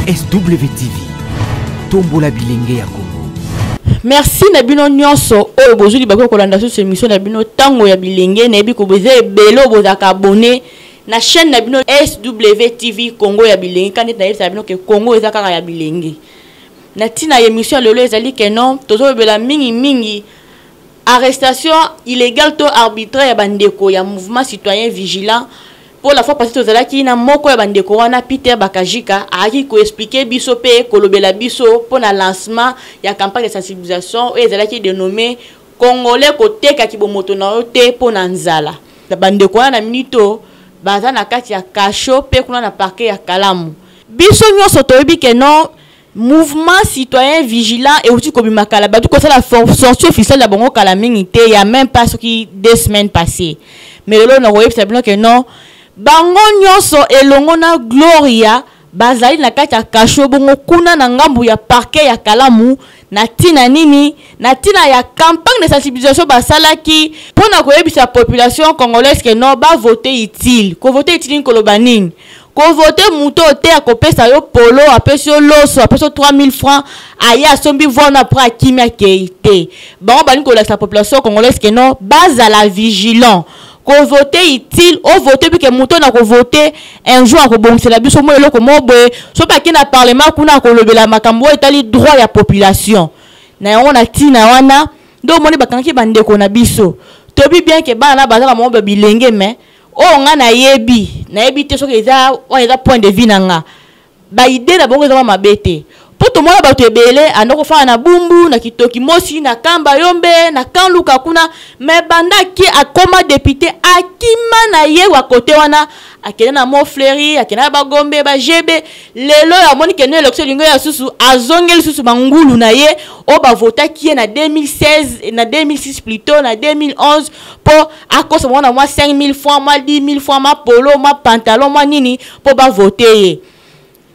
SWTV tombola bilenge ya Congo. Merci Nabino Nyonso oyo bozuli bako kolanda sur émission Nabino tango ya bilenge na ebi ko boze belo bozaka abonné na chaîne Nabino SWTV Congo ya bilenge quand na yebisa Nabino ke Congo ezaka ya bilenge. Na tina émission lelo ezali ke non tozo bela mingi arrestation illégale to arbitraire ya bandeko ya mouvement citoyen vigilant. Pour la fois passée tozala ki na moko ya bandeko wana Peter Bakajika aki ko expliquer biso pe kolobela biso pour na lancement ya campagne de sensibilisation et ezala ki dénommé Congolais koteka kibomoto na yote pour na nzala. La bandeko wana na minito baza na kati ya kasho pe kuna na parquet ya Kalamu. Biso nyonso toyebi ke non mouvement citoyen vigilant et aussi comme makala batu ko la sortie officielle de bongo kala mingi te il y a même pas ce qui 2 semaines passées. Mais là on voyait simplement que non bango nyonso elongo na Gloria bazali na kati ya kasho bongo kuna na ngambu ya parquet ya Kalamu na tina nini na tina ya campagne de sensibilisation basalaki pona koyebisa population congolaise que non ba voter utile ko voter utile koloba nini ko voter muto te akopesa yo polo apesi yo loso apesi 3000 francs aya sombi vona pour akimia keite bango bani ko la population congolaise que non bazala vigilant ko voter utile o voter puis que muto na ko voter un jour ko bongsela biso mo eloko mo boye so pa ki na parlement kuna ko lobela makambo etali droit ya population na yango na tina wana do moni bakanki bandeko na biso tobi bien que bana bazala mo be bilenge mais o nga na yebi te soki eza point de vue nanga ba idée na bongo eza mabete pour tout monde bato ebele anoko fa na bumbu na kitoki mosi na kamba yombe na kanluka kuna mais banda ki akoma député akima na ye wa côté wana akena na Montfleury akena ba Gombe ba Jebe lelo ya moni ke ne élection lingo ya susu azongeli susu mangulu na ye o ba vota ki na 2016 na 2006 plutôt na 2011 pour akosa mona moi 5000 francs moi 10000 francs ma polo ma pantalon moi nini pour ba voter ye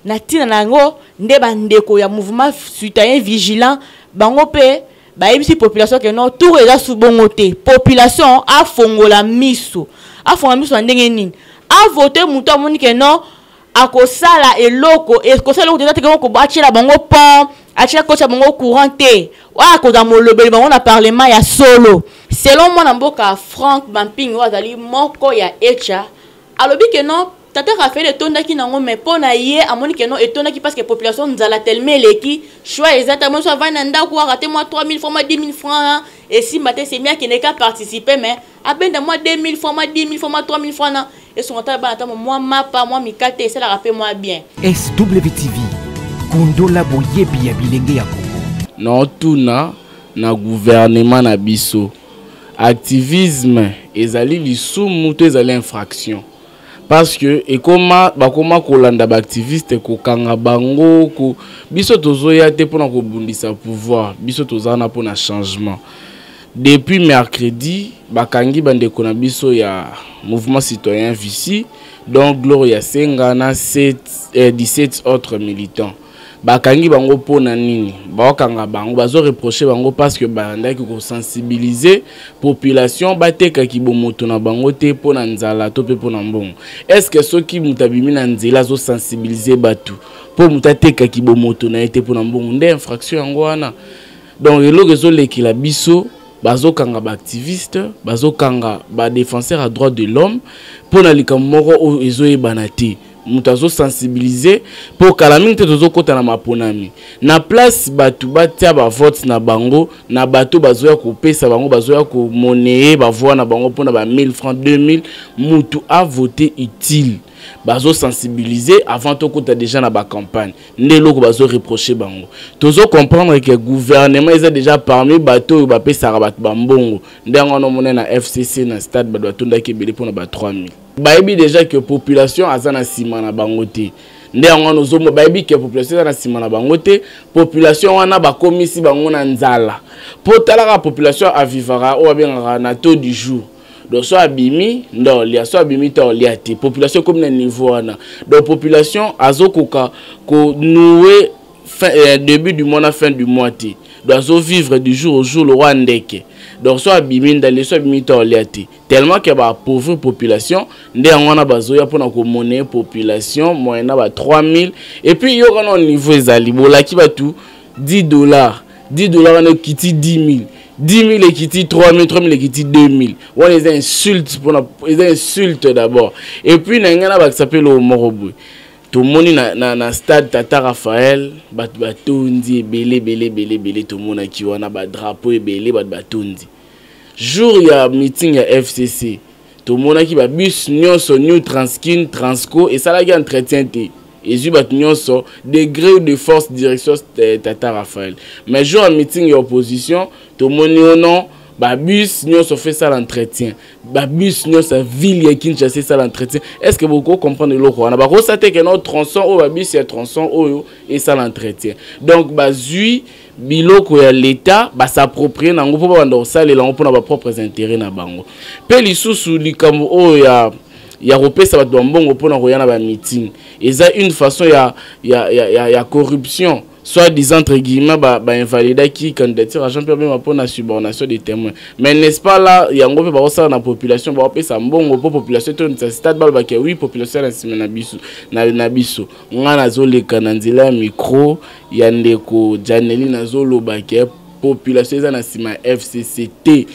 na tina nango nde bandeko ya mouvement citoyen vigilant bango pe ba yebisi population ke non tout eza subongo te population a fongola miso ndenge nini a voter muto amoni ke non akosala eloko e kosala eloko te ko bachela bango pont achela kocha bango courant te wa koza molobeli bango na parlement ya solo selon moi na mboka Frank Bamping wazali moko ya echa alobi ke non tata Raphaël etondaki nango mais pona ye amoni ke non etondaki parce que population nzala tellement leki choix exactement soit va na ndako raté moi 3000 francs moi 10000 francs et si matin c'est bien qui n'est qu'à participer mais à peine de moi 2000 francs moi 10000 francs moi 3000 francs et son temps ba moi mapa moi mikate ça la rappelle moi bien SWTV kondola boyebi ya bilenge ya Congo non tuna na gouvernement na biso activisme ezali lisumu to ezali infraction parce que et comment bakoma kolanda ba activiste ko kanga bango ko biso tozoya te pona ko bundisa pouvoir biso tozana pona changement depuis mercredi bakangi bandeko na biso ya mouvement citoyen Vici donc Gloria Senga na 17 autres militants bakangi bango pona nini bakanga bango bazo reprocher bango parce que bandaki ko sensibiliser population bateka kibomoto na bango te pona nzala to pe pona mbongo est-ce que ceux qui mutabimi na nzela zo sensibiliser batu po mutateka kibomoto na ete pona mbongo nde infraction yango wana donc eloko zo lekila biso bazo kanga ba activiste bazo kanga ba défenseur à droit de l'homme pona likamoko o ezo ebanate mutazo sensibiliser pour kalaming te tozo kota na maponami na place batu batia ba vote na bango na bato bazoya ko pesa bango bazoya ko monnaie ba voix na bango pona ba 1000 francs 2000 mutu a voté utile bazo sensibiliser avant to kota déjà na ba campagne ndelo ko bazo reprocher bango tozo comprendre que gouvernement est déjà parmi bato ba pesa ba mbongo ndango no monena na FCC na stade ba tonda ke bele pona ba 3000 bayebi déjà que population azana sima na bangote ndango no zomo bayebi que population azana sima na bangote population wana bakomisi bango na nzala potala ka population avivara o benga na taux du jour donc soit abimi ndoli soit abimi to liati population comme na niveau wana donc population azokoka ko nouer début du mois na fin du mois ti doit vivre du jour au jour le roi ndeke. Donc soit biminda les soit bimita oliati tellement que ba pauvre population ndé ngona bazoya pona ko monnaie population moyena ba 3000 et puis yo kana niveau ezali bolaki ba tout $10 on kiti 10 000 et kiti 3 000 et kiti 2 000 on les insulte les insultes d'abord et puis nangana ba s'appelle au Moroboy tout le monde na stade Tata Raphaël batondi belé tout le monde qui wana ba drapeau belé batondi jour il y a meeting à FCC tout le monde qui ba bus nyonso new transkin transco et ça la entretien té et ju bat nyonso degré de force direction Tata Raphaël mais jour à meeting et opposition tout le monde non ba bus nyonso fait ça l'entretien ba bus nyonso ville ya Kinshasa ça l'entretien est-ce que beaucoup comprendre le quoi on a ba constaté que notre tronçon au ba bus ya tronçon au et ça l'entretien donc ba zui biloko ya l'état ba s'approprier nango po ba ndo ça les lango pour na propres intérêts na bango pe lisusu likambo o ya repesa ba mbongo pour na royana ba meeting et ça une façon ya corruption soit disant entre guillemets invalida qui candidature à Jean-Pierre Bemba pour la subornation des témoins mais n'est-ce pas là il y a un groupe ça na population ba pesa mbongo pour population to stade balba ke oui population na biso ngana zoleka na nzela micro ya ndeko Janeli na zoloba ke population za na sima FCCT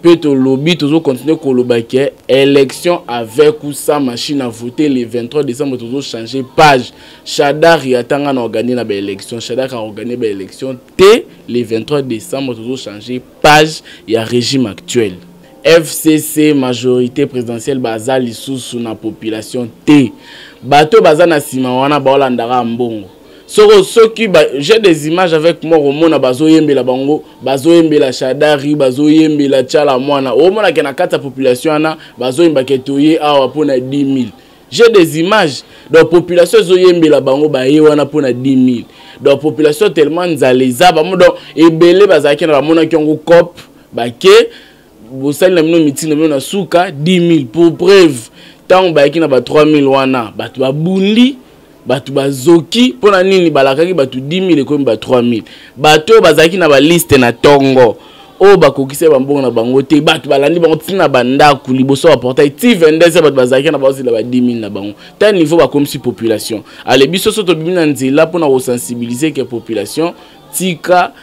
peut lobby toujours continuer kolobaké élection avec ou sans machine à voter le 23 décembre toujours changer page Chadar yatanga na organiser na élection Chadar a organisé ba élection T le 23 décembre toujours changer page ya régime actuel FCC majorité présidentielle bazali sous na population T bato bazana sima wana ba olandara mbongo Ceux qui j'ai des images avec moi au monde bazo yembela bango bazo yembela Chadari bazo yembela Tchala mwana au monde qui na kata population ana bazo yemba ketoye awa pona 10 000 j'ai des images donc population zo yembela bango ba ye wana pona 10 000 donc population tellement nzaleza ba mo donc ebele bazaki na mona ki ngo cop ba ke bosali na mino mitina mino na suka 10 000 pour preuve tant ba ki na ba 3 000 wana ba tu ba bundi batu bazoki pona nini balakaki batu 10 000 ekomi ba 3 000 bato bazaki na ba liste na tongo o bakokise bambongo na bango te batu balandi bango tina bandaku liboso ba portail ti 22 batu bazaki na bazila ba 10 000 na bango ta niveau ba comme si population ale biso soto bimina nzela pona ko sensibiliser que population tika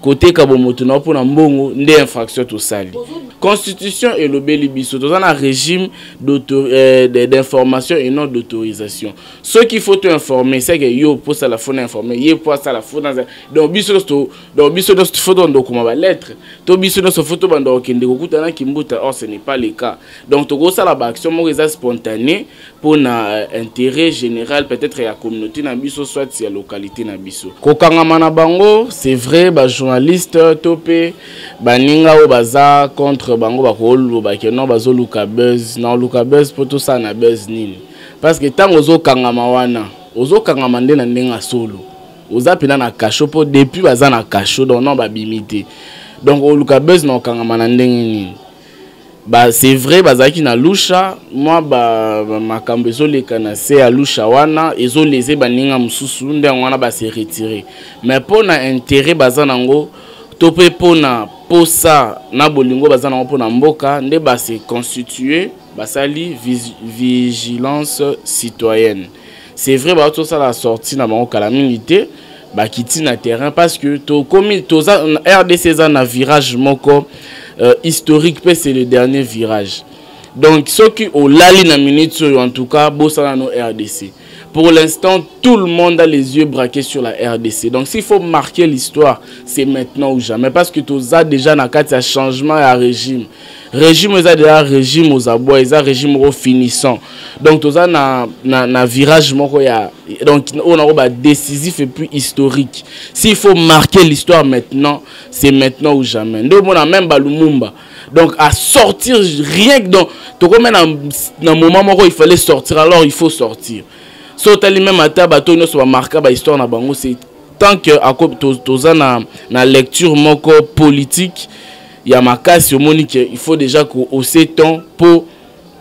côté kabomoto na pona mbongo nde infraction to sali constitution et le biso dans un régime d'information et non d'autorisation ce qu'il faut te informer c'est que yo pour ça la faut informer yo pour ça la faut donc biso photo document ba lettre to biso no photo bando kende kokutana kimbuta or ce n'est pas le cas donc to go ça la action mo reza spontanée pour na intérêt général peut-être la communauté na biso soit la localité na biso kokangama na bango c'est vrai ba journaliste topé baninga o baza contre bango bakolo ba ke non bazo luka buzz na luka buzz poto ça na buzz nini parce que tant ozo kangama wana ozo kangama nde na ndenga solo oza pena na kasho po depuis baza na kasho donc non ba bimité donc o luka buzz na kangama na ndenga nini ba c'est vrai bazaki na lusha moi ba makambo ezo leka na se a lusha wana ezo leze baninga mususu nde wana ba se retirer mais pour na intérêt baza nango topé pona posa na bolingo bazana mpona mboka nde ba se constituer basali vigilance citoyenne c'est vrai ba to ça la sortie na bango calamité ba kiti na terrain parce que to comme to RDC za na virage moko historique c'est le dernier virage donc ceux qui ont lali na minute en tout cas bossa no RDC. Pour l'instant, tout le monde a les yeux braqués sur la RDC. Donc, s'il faut marquer l'histoire, c'est maintenant ou jamais. Parce que tout ça, déjà, dans un changement à régime. Régime, ils ont déjà régime aux abois, ils ont régime au finissant. Donc, tout ça, na virage, donc, on a un décisif et puis historique. S'il faut marquer l'histoire maintenant, c'est maintenant ou jamais. Donc, on a même Lumumba. Donc, à sortir, rien que dans un moment où il fallait sortir, alors il faut sortir. Sotali même ata bato no so marquer ba histoire na bango c'est tant que toza na lecture moko politique ya makasi omoni que il faut déjà qu'au 7 ans pour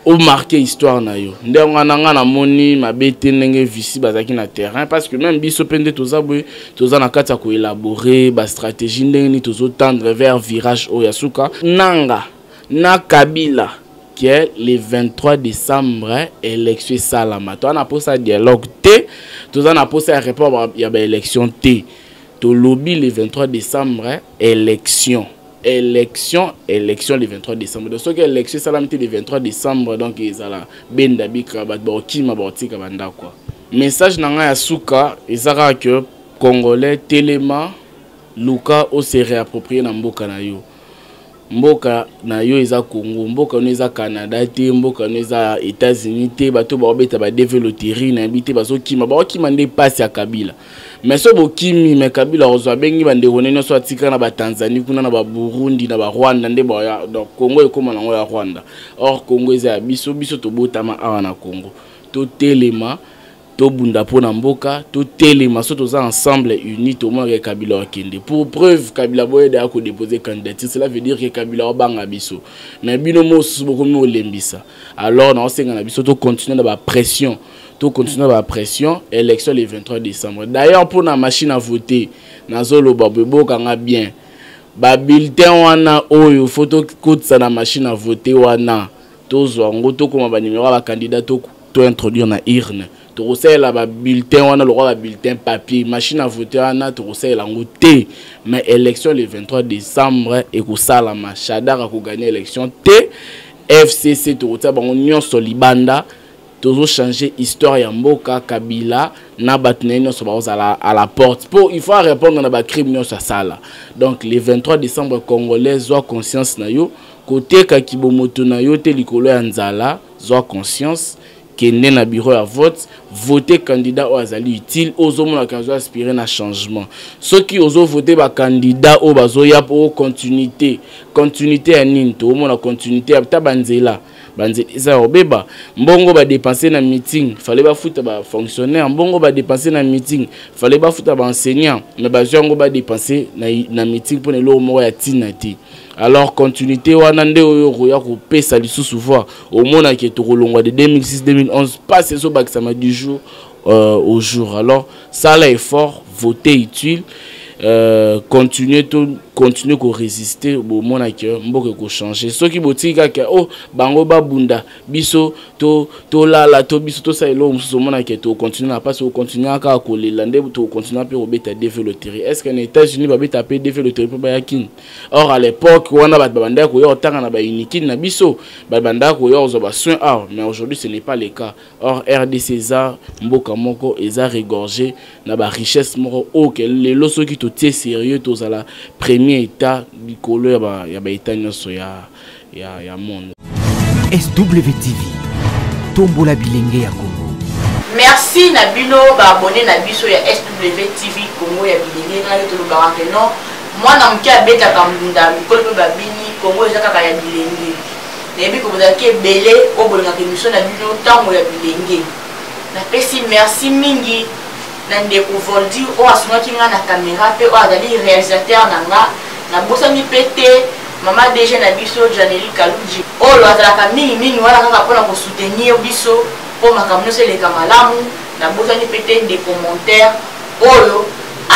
o marqué histoire na yo ndenge na moni mabete ndenge visi bazaki na terrain parce que même biso pende toza na kati ya ko élaborer ba stratégie ndenge ni tozo tendre vers virage o yasuka nanga na Kabila qui est le 23 décembre élection salama to na posa dialogue te toza na posa rapport ya ba élection te to lobby le 23 décembre élection le 23 décembre. Donc, ce que l'élection salamité le 23 décembre, donc, ils ont la benda bika, kima baotika banda quoi. Message nanga ya suka, ils ont que Congolais, Téléma, Luka, o se réapproprier na mboka na yo. Mboka na yo eza Congo, mboka no eza Canada te, mboka no eza États-Unis te, bato ba obeta ba développer na habité bazo kima, ba kima nde passe ya Kabila. Mais so bokimi me Kabila ozwa bengi bande wonene so atika na ba Tanzanie kuna na ba Burundi na ba Rwanda nde ba donc Congo ekoma na ya Rwanda. Or Congo eza biso to botama awa na Congo. To Téléma to bunda pona mboka to Téléma so toza ensemble unis to mo ke Kabila wakende. Pour preuve Kabila boye da ko déposer candidature, cela veut dire que Kabila obanga biso. Mais bino mo boko mo lembisa. Alors na osenga na biso to continuer na ba pression. Tout continue la pression, élection le 23 décembre. D'ailleurs, pour la machine à voter, nazolo babebo kanga bien. Ba bulletin wana oyo photo code ça na machine à voter wana. Tozo ngoto comme ba numéro ba candidat to introduire na urne. To recela ba bulletin wana le roi ba bulletin papier, machine à voter wana to recela ngoté. Mais élection le 23 décembre et ko sala ma Shadara ko gagner élection T FCC to rota ba union solibanda. Toujours changer histoire ya mboka Kabila na batnenyo so à la porte pour il faut répondre na ba crime ça sala. Donc le 23 décembre congolais zoa conscience na yo côté ka kibomoto na yo te likolo ya nzala zoa conscience kende na bureau ya vote voter candidat o azali utile ozomona kazo aspirer na changement ceux qui ozo voter ba candidat o bazo ya pour continuité ya nini to mona continuité ya tabanzela banze isa obeba mbongo ba dépenser na meeting fallait ba futa ba fonctionnaire mbongo ba dépenser na meeting fallait ba futa ba enseignant mais ba jongo ba dépenser na meeting pour le mo ya tinati. Alors continuité wana nde oyo ya ko pesa lisusu voir au mona ke to kolongwa de 2006 2011 passe so bakisama du jour au jour. Alors ça là effort voter utile continuer ko résister au mona ke mboke ko changer ceux qui botika ke oh bango babunda biso to lala to biso to sailo muso mona ke to continuer na passe au continuer aka ko lelande to continuer pe obeta développer est-ce qu'en États-Unis ba beta pe développer pe ba yakin. Or à l'époque wana ba banda ko yo tanga na ba unikin na biso ba banda ko yo zo ba soin mais aujourd'hui ce n'est pas le cas. Or RDC za mboka moko eza regorgé na ba richesse moko o ke les loso qui to tie sérieux to za la premier état du colère ya ba état nyoso ya monde. SWTV tombola bilenge ya Congo. Merci na bino ba abonné na biso ya SWTV Congo ya bilenge na to ba non moi na mkia beta kamunda mikolo pe babini Congo eza kaka ya bilenge. Nebi ko bozaki belé o bolanga ke mission na bino tango ya bilenge. Na pesi merci mingi na ndeko Voldi o asungaki nga na caméra pe o azali réalisateur nanga na bosani pété maman déjà na biso Janeli Kaluji o lo azalaka mingi wana kaka pona ko soutenir biso po makamno se le kamalamu na bosani pété des commentaires oyo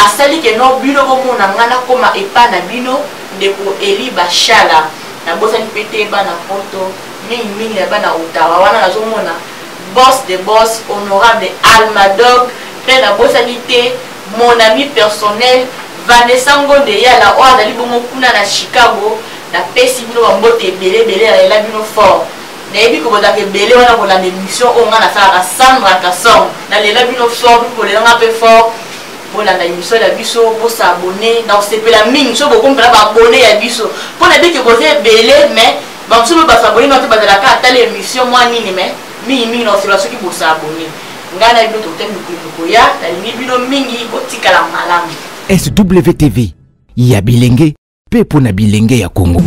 asali ke no bino ko mona ngana koma epa na bino ndeko Eli Bashala na bosani pété bana poto mingi ya bana Ottawa wana nazomona boss de boss honorable Almadog pe na bosanité mon ami personnel Vanessa Ngonde yala o azali bomo kuna na Chicago na pesi bino bambote belé la bino fort na yebi ko bozake belé wana ko la émission o nga na sala Sandra Kasson na lela bino fort ko le nga pe fort bona na émission la biso bo s'abonner na sepela mingi so bo kompela ba abonner ya biso pour na biki boze belé mais ba msumo ba s'abonner na to bazala ka tala émission moi nini mais mingi na sepela so ki bo s'abonner ngana bino to temi ko ya na bino mingi botikala malamu. SWTV ya bilenge pe pona bilenge ya Congo.